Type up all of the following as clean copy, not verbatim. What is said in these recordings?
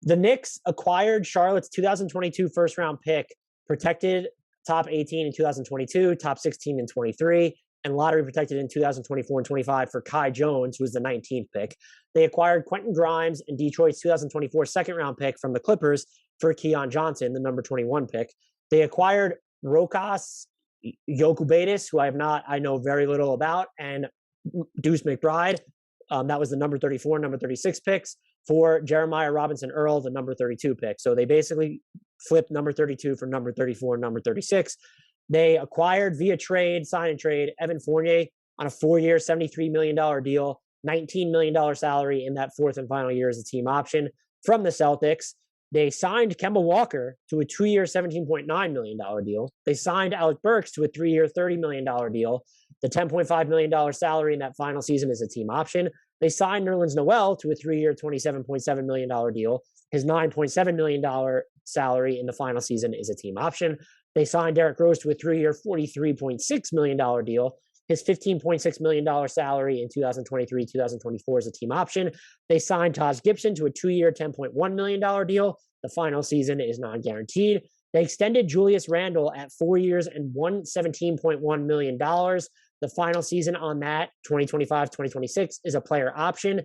The Knicks acquired Charlotte's 2022 first round pick, protected top 18 in 2022, top 16 in 23, and lottery protected in 2024 and 25 for Kai Jones, who was the 19th pick. They acquired Quentin Grimes and Detroit's 2024 second round pick from the Clippers for Keon Johnson, the number 21 pick. They acquired Rokas Jokubaitis, who I know very little about, and Deuce McBride. That was the number 34, number 36 picks for Jeremiah Robinson Earl, the number 32 pick. So they basically flipped number 32 for number 34 and number 36. They acquired via sign and trade, Evan Fournier on a 4-year, $73 million deal, $19 million salary in that fourth and final year as a team option from the Celtics. They signed Kemba Walker to a 2-year, $17.9 million deal. They signed Alec Burks to a 3-year, $30 million deal. The $10.5 million salary in that final season is a team option. They signed Nerlens Noel to a 3-year, $27.7 million deal. His $9.7 million salary in the final season is a team option. They signed Derrick Rose to a 3-year, $43.6 million deal. His $15.6 million salary in 2023-2024 is a team option. They signed Taj Gibson to a 2-year, $10.1 million deal. The final season is non-guaranteed. They extended Julius Randle at 4 years and $117.1 million. The final season on that, 2025-2026, is a player option.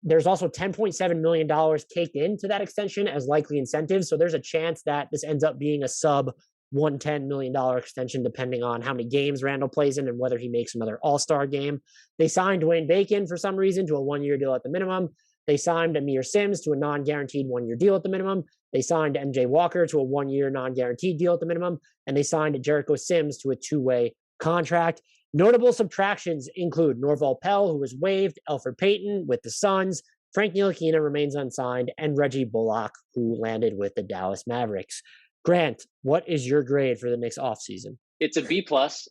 There's also $10.7 million caked into that extension as likely incentives. So there's a chance that this ends up being a sub $110 million extension, depending on how many games Randall plays in and whether he makes another All-Star game. They signed Dwayne Bacon for some reason to a 1-year deal at the minimum. They signed Amir Sims to a non-guaranteed 1-year deal at the minimum. They signed MJ Walker to a 1-year non-guaranteed deal at the minimum. And they signed Jericho Sims to a 2-way contract. Notable subtractions include Norval Pell, who was waived, Elfrid Payton with the Suns, Frank Ntilikina remains unsigned, and Reggie Bullock, who landed with the Dallas Mavericks. Grant, what is your grade for the Knicks offseason? It's a B+,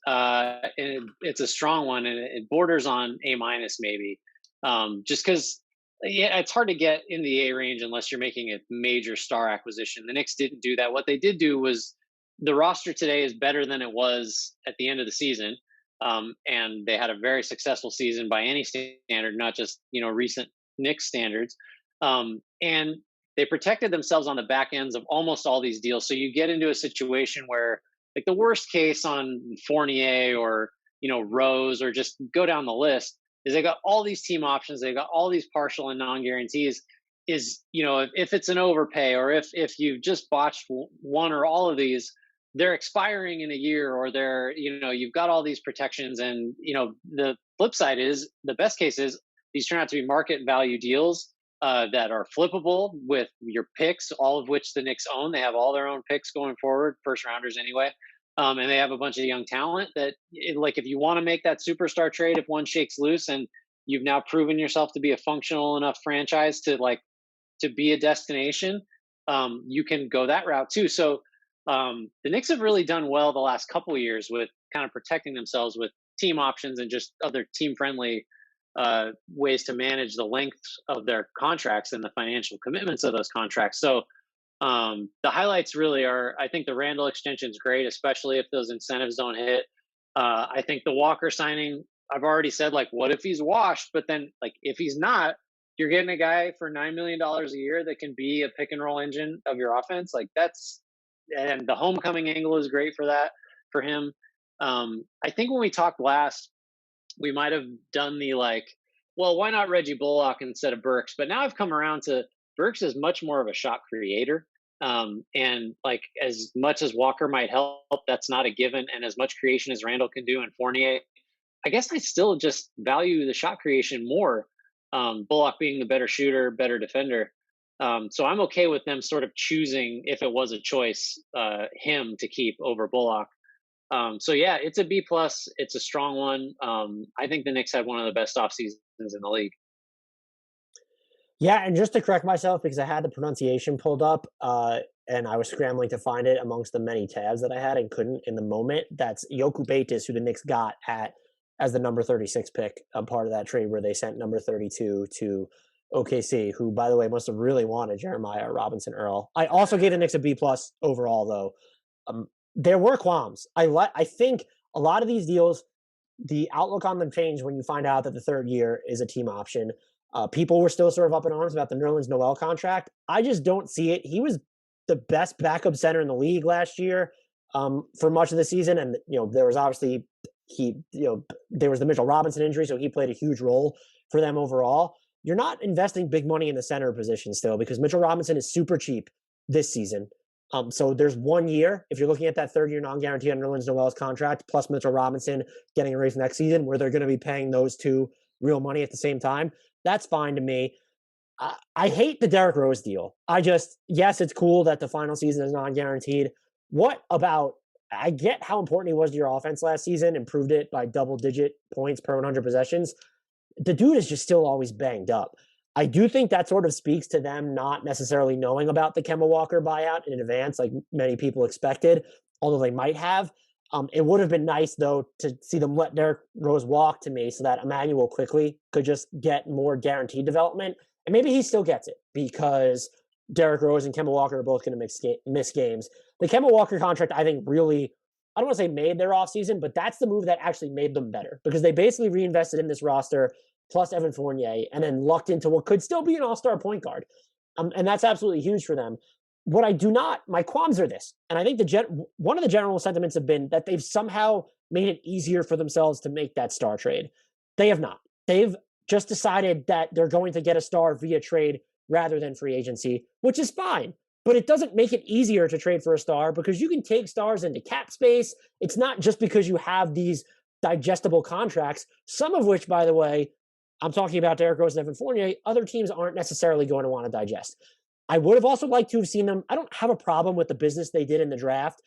and it's a strong one, and it borders on A- maybe, just because it's hard to get in the A range unless you're making a major star acquisition. The Knicks didn't do that. What they did do was the roster today is better than it was at the end of the season, and they had a very successful season by any standard, not just recent Knicks standards, and they protected themselves on the back ends of almost all these deals. So you get into a situation where, like, the worst case on Fournier or Rose, or just go down the list, is they got all these team options, they got all these partial and non-guarantees. Is if it's an overpay, or if you've just botched one or all of these, they're expiring in a year, or they're you've got all these protections. And the flip side is, the best case is these turn out to be market value deals that are flippable with your picks, all of which the Knicks own. They have all their own picks going forward, first rounders anyway. And they have a bunch of young talent that, like, if you want to make that superstar trade, if one shakes loose and you've now proven yourself to be a functional enough franchise to be a destination, you can go that route too. So the Knicks have really done well the last couple of years with kind of protecting themselves with team options and just other team-friendly ways to manage the length of their contracts and the financial commitments of those contracts. So the highlights really are, I think the Randall extension is great, especially if those incentives don't hit. I think the Walker signing, I've already said, like, what if he's washed? But then, like, if he's not, you're getting a guy for $9 million a year that can be a pick and roll engine of your offense. Like, and the homecoming angle is great for him. I think when we talked last, we might have done the, like, well, why not Reggie Bullock instead of Burks? But now I've come around to Burks is much more of a shot creator. And, like, as much as Walker might help, that's not a given. And as much creation as Randall can do and Fournier, I guess I still just value the shot creation more. Bullock being the better shooter, better defender. So I'm okay with them sort of choosing, if it was a choice, him to keep over Bullock. So yeah, it's a B+. It's a strong one. I think the Knicks had one of the best off seasons in the league. Yeah, and just to correct myself, because I had the pronunciation pulled up, and I was scrambling to find it amongst the many tabs that I had and couldn't in the moment. That's Jokubaitis, who the Knicks got as the number 36 pick, a part of that trade where they sent number 32 to OKC, who, by the way, must have really wanted Jeremiah Robinson Earl. I also gave the Knicks a B+ overall, though. There were qualms. I think a lot of these deals, the outlook on them changed when you find out that the third year is a team option. People were still sort of up in arms about the Nerlens Noel contract. I just don't see it. He was the best backup center in the league last year for much of the season. And, there was obviously there was the Mitchell Robinson injury, so he played a huge role for them overall. You're not investing big money in the center position still because Mitchell Robinson is super cheap this season. So there's 1 year, if you're looking at that third year non-guarantee on Nerlens Noel's contract, plus Mitchell Robinson getting a raise next season, where they're going to be paying those two real money at the same time. That's fine to me. I hate the Derrick Rose deal. Yes, it's cool that the final season is non-guaranteed. I get how important he was to your offense last season, improved it by double-digit points per 100 possessions. The dude is just still always banged up. I do think that sort of speaks to them not necessarily knowing about the Kemba Walker buyout in advance, like many people expected, although they might have. It would have been nice, though, to see them let Derrick Rose walk to me so that Emmanuel quickly could just get more guaranteed development. And maybe he still gets it because Derrick Rose and Kemba Walker are both going to miss games. The Kemba Walker contract, I think, really, I don't want to say made their offseason, but that's the move that actually made them better because they basically reinvested in this roster plus Evan Fournier and then lucked into what could still be an all-star point guard. And that's absolutely huge for them. My qualms are this, and I think one of the general sentiments have been that they've somehow made it easier for themselves to make that star trade. They have not. They've just decided that they're going to get a star via trade rather than free agency, which is fine. But it doesn't make it easier to trade for a star because you can take stars into cap space. It's not just because you have these digestible contracts, some of which, by the way, I'm talking about Derrick Rose and Evan Fournier, other teams aren't necessarily going to want to digest. I would have also liked to have seen them. I don't have a problem with the business they did in the draft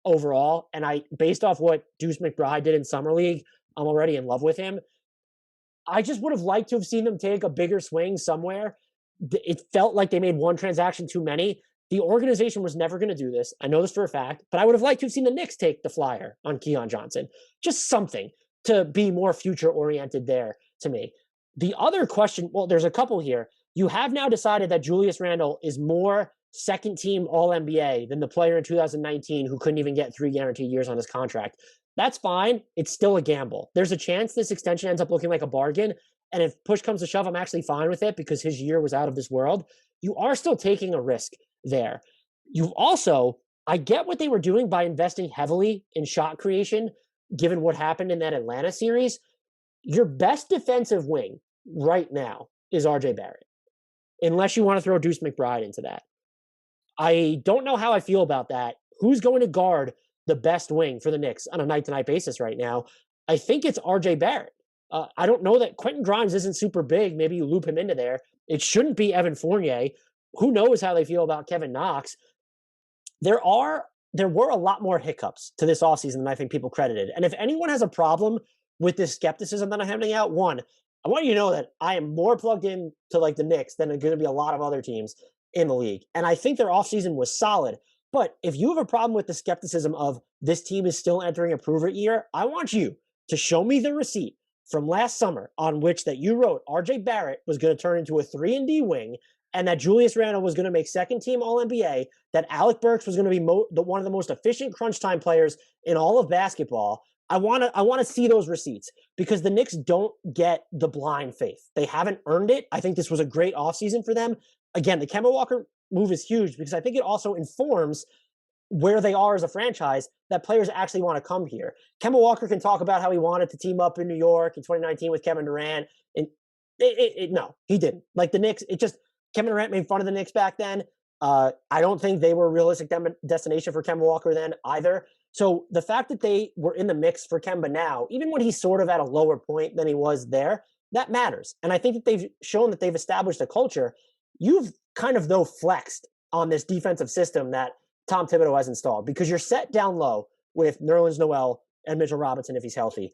overall. And based off what Deuce McBride did in Summer League, I'm already in love with him. I just would have liked to have seen them take a bigger swing somewhere. It felt like they made one transaction too many. The organization was never going to do this. I know this for a fact, but I would have liked to have seen the Knicks take the flyer on Keon Johnson. Just something to be more future-oriented there to me. The other question, well, there's a couple here. You have now decided that Julius Randle is more second-team All-NBA than the player in 2019 who couldn't even get 3 guaranteed years on his contract. That's fine. It's still a gamble. There's a chance this extension ends up looking like a bargain, and if push comes to shove, I'm actually fine with it because his year was out of this world. You are still taking a risk there. You've also, I get what they were doing by investing heavily in shot creation, given what happened in that Atlanta series. Your best defensive wing right now is RJ Barrett, unless you want to throw Deuce McBride into that. I don't know how I feel about that. Who's going to guard the best wing for the Knicks on a night-to-night basis right now? I think it's RJ Barrett. I don't know that Quentin Grimes isn't super big. Maybe you loop him into there. It shouldn't be Evan Fournier. Who knows how they feel about Kevin Knox? There were a lot more hiccups to this offseason than I think people credited. And if anyone has a problem with this skepticism that I'm handing out, one, I want you to know that I am more plugged in to like the Knicks than are going to be a lot of other teams in the league. And I think their offseason was solid. But if you have a problem with the skepticism of this team is still entering a prove-it year, I want you to show me the receipt from last summer on which that you wrote RJ Barrett was going to turn into a 3-and-D wing and that Julius Randle was going to make second-team All-NBA, that Alec Burks was going to be one of the most efficient crunch time players in all of basketball. I want to see those receipts because the Knicks don't get the blind faith. They haven't earned it. I think this was a great offseason for them. Again, the Kemba Walker move is huge because I think it also informs where they are as a franchise that players actually want to come here. Kemba Walker can talk about how he wanted to team up in New York in 2019 with Kevin Durant. And no, he didn't. Like the Knicks, Kevin Durant made fun of the Knicks back then. I don't think they were a realistic destination for Kemba Walker then either. So the fact that they were in the mix for Kemba now, even when he's sort of at a lower point than he was there, that matters. And I think that they've shown that they've established a culture. You've kind of, though, flexed on this defensive system that Tom Thibodeau has installed because you're set down low with Nerlens Noel and Mitchell Robinson if he's healthy.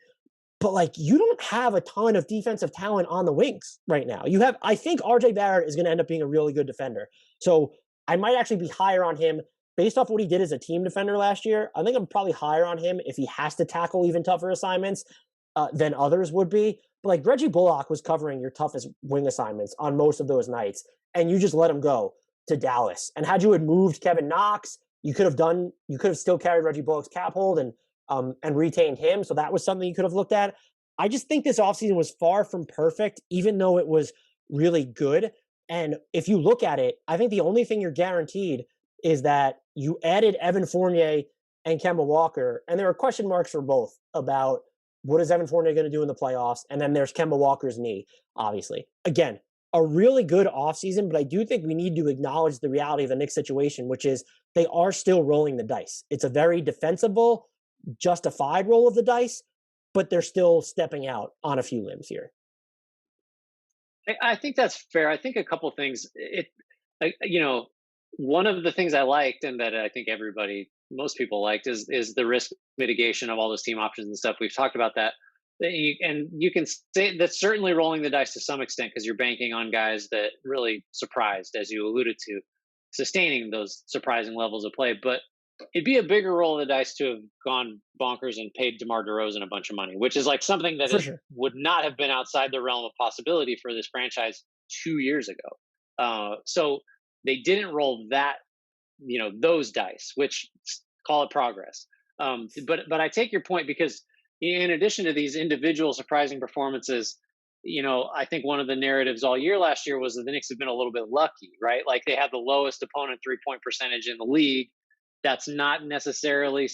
But, like, you don't have a ton of defensive talent on the wings right now. I think RJ Barrett is going to end up being a really good defender. So I might actually be higher on him based off what he did as a team defender last year. I think I'm probably higher on him if he has to tackle even tougher assignments than others would be. But, like, Reggie Bullock was covering your toughest wing assignments on most of those nights, and you just let him go to Dallas. And had you had moved Kevin Knox, you could have still carried Reggie Bullock's cap hold and retained him. So that was something you could have looked at. I just think this offseason was far from perfect, even though it was really good. And if you look at it, I think the only thing you're guaranteed is that you added Evan Fournier and Kemba Walker, and there are question marks for both about what is Evan Fournier going to do in the playoffs, and then there's Kemba Walker's knee, obviously. Again, a really good offseason, but I do think we need to acknowledge the reality of the Knicks situation, which is they are still rolling the dice. It's a very defensible, justified roll of the dice, but they're still stepping out on a few limbs here. I think that's fair. I think a couple things. You know, one of the things I liked, and that I think most people liked, is the risk mitigation of all those team options and stuff. We've talked about that. And you can say that's certainly rolling the dice to some extent because you're banking on guys that really surprised, as you alluded to, sustaining those surprising levels of play. But it'd be a bigger roll of the dice to have gone bonkers and paid DeMar DeRozan a bunch of money, which is like something that For sure. would not have been outside the realm of possibility for this franchise 2 years ago. So they didn't roll those dice, which call it progress. But I take your point because in addition to these individual surprising performances, I think one of the narratives all year last year was that the Knicks have been a little bit lucky, right? Like they had the lowest opponent 3-point percentage in the league. That's not necessarily,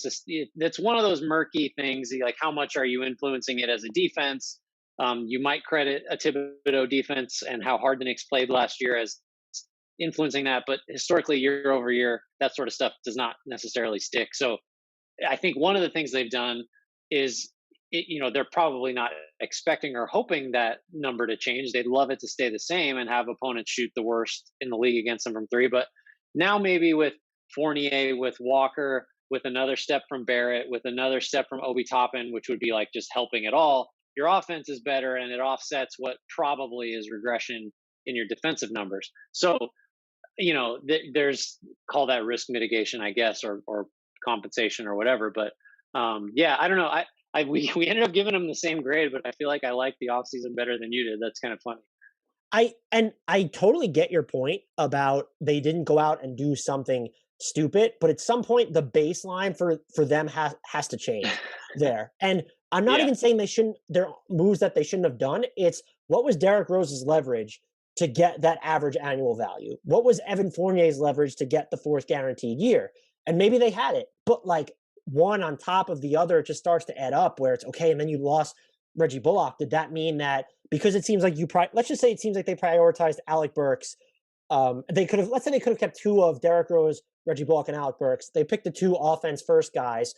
that's one of those murky things. Like, how much are you influencing it as a defense? You might credit a Thibodeau defense and how hard the Knicks played last year as influencing that. But historically, year over year, that sort of stuff does not necessarily stick. So I think one of the things they've done is, they're probably not expecting or hoping that number to change. They'd love it to stay the same and have opponents shoot the worst in the league against them from three. But now maybe with Fournier, with Walker, with another step from Barrett, with another step from Obi Toppin, which would be like just helping it all, your offense is better and it offsets what probably is regression in your defensive numbers. So, there's, call that risk mitigation, I guess, or compensation or whatever. But yeah, I don't know. We ended up giving him the same grade, but I feel like I like the offseason better than you did. That's kind of funny. I totally get your point about they didn't go out and do something stupid, but at some point the baseline for them has to change there. And I'm not Yeah. even saying there are moves that they shouldn't have done. It's what was Derrick Rose's leverage to get that average annual value? What was Evan Fournier's leverage to get the fourth guaranteed year? And maybe they had it, but like one on top of the other, it just starts to add up where it's okay. And then you lost Reggie Bullock. Did that mean that because it seems like let's just say it seems like they prioritized Alec Burks. Let's say they could have kept two of Derrick Rose, Reggie Bullock, and Alec Burks. They picked the two offense first guys.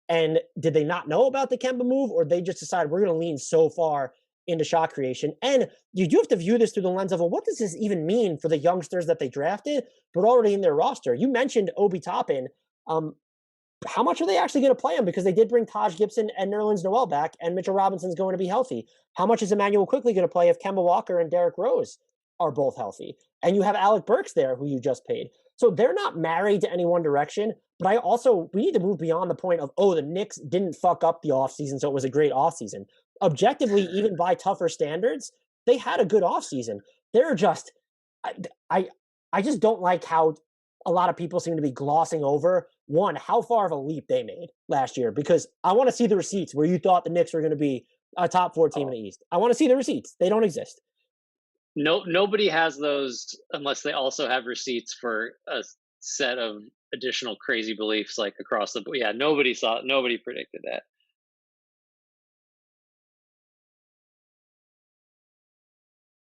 And did they not know about the Kemba move, or they just decided we're going to lean so far into shot creation? And you do have to view this through the lens of, well, what does this even mean for the youngsters that they drafted, but already in their roster? You mentioned Obi Toppin. How much are they actually going to play him? Because they did bring Taj Gibson and Nerlens Noel back, and Mitchell Robinson's going to be healthy. How much is Emmanuel Quickly going to play if Kemba Walker and Derrick Rose are both healthy? And you have Alec Burks there, who you just paid. So they're not married to any one direction. But we need to move beyond the point of, the Knicks didn't fuck up the offseason, so it was a great offseason. Objectively, even by tougher standards, they had a good offseason. They're just, I just don't like how a lot of people seem to be glossing over, one, how far of a leap they made last year, because I want to see the receipts where you thought the Knicks were going to be a top 4 team in the East. I want to see the receipts. They don't exist. Nobody has those unless they also have receipts for a set of additional crazy beliefs like across the board. Yeah, nobody predicted that.